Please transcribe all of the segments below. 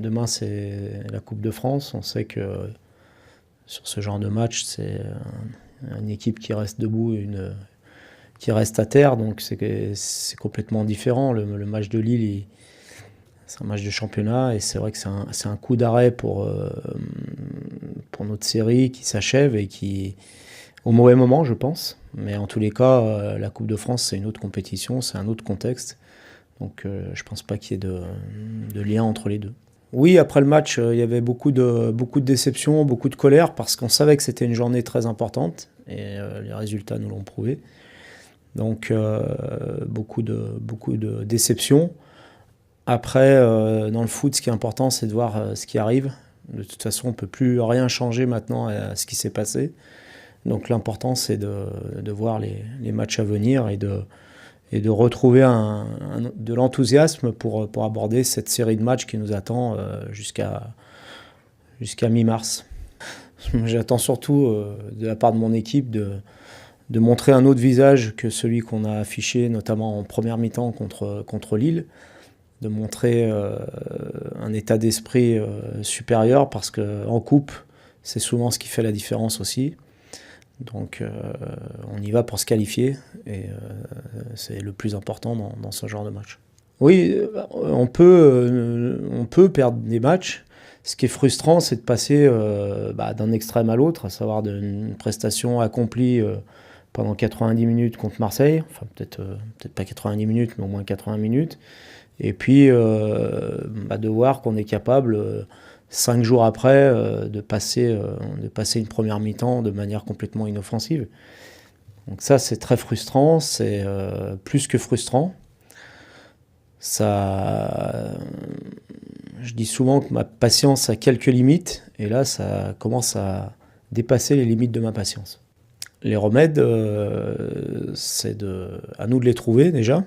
Demain, c'est la Coupe de France. On sait que sur ce genre de match, c'est une équipe qui reste debout, qui reste à terre. Donc c'est complètement différent. Le match de Lille, c'est un match de championnat. Et c'est vrai que c'est un coup d'arrêt pour notre série qui s'achève et qui, au mauvais moment, je pense. Mais en tous les cas, la Coupe de France, c'est une autre compétition, c'est un autre contexte. Donc je ne pense pas qu'il y ait de lien entre les deux. Oui, après le match, il y avait beaucoup de déception, beaucoup de colère, parce qu'on savait que c'était une journée très importante, et les résultats nous l'ont prouvé. Donc beaucoup de déception. Après, dans le foot, ce qui est important, c'est de voir ce qui arrive. De toute façon, on ne peut plus rien changer maintenant à ce qui s'est passé. Donc l'important, c'est de voir les matchs à venir et de retrouver de l'enthousiasme pour aborder cette série de matchs qui nous attend jusqu'à mi-mars. J'attends surtout de la part de mon équipe de montrer un autre visage que celui qu'on a affiché, notamment en première mi-temps contre Lille, de montrer un état d'esprit supérieur, parce qu'en coupe, c'est souvent ce qui fait la différence aussi. Donc on y va pour se qualifier, et c'est le plus important dans ce genre de match. Oui, on peut perdre des matchs. Ce qui est frustrant, c'est de passer d'un extrême à l'autre, à savoir d'une prestation accomplie pendant 90 minutes contre Marseille, enfin peut-être pas 90 minutes, mais au moins 80 minutes, et puis de voir qu'on est capable 5 jours après de passer une première mi-temps de manière complètement inoffensive. Donc ça, c'est très frustrant, c'est plus que frustrant. Je dis souvent que ma patience a quelques limites, et là, ça commence à dépasser les limites de ma patience. Les remèdes, c'est à nous de les trouver déjà,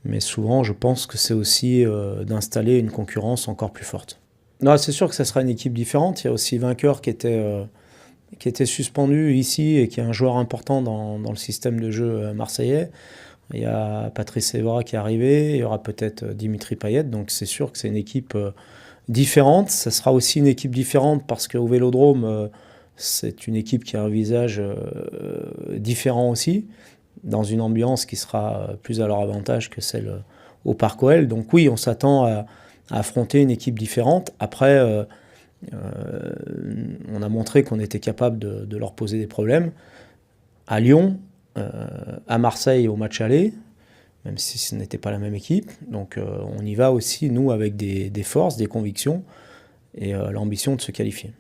mais souvent, je pense que c'est aussi d'installer une concurrence encore plus forte. Non, c'est sûr que ça sera une équipe différente. Il y a aussi Vainqueur qui était suspendu ici et qui est un joueur important dans le système de jeu marseillais. Il y a Patrice Evra qui est arrivé, il y aura peut-être Dimitri Payet, donc c'est sûr que c'est une équipe différente. Ça sera aussi une équipe différente parce qu'au Vélodrome, c'est une équipe qui a un visage différent aussi, dans une ambiance qui sera plus à leur avantage que celle au Parc OL. Donc oui, on s'attend à affronter une équipe différente. Après, on a montré qu'on était capable de leur poser des problèmes. À Lyon, à Marseille au match aller, même si ce n'était pas la même équipe. Donc on y va aussi, nous, avec des forces, des convictions et l'ambition de se qualifier.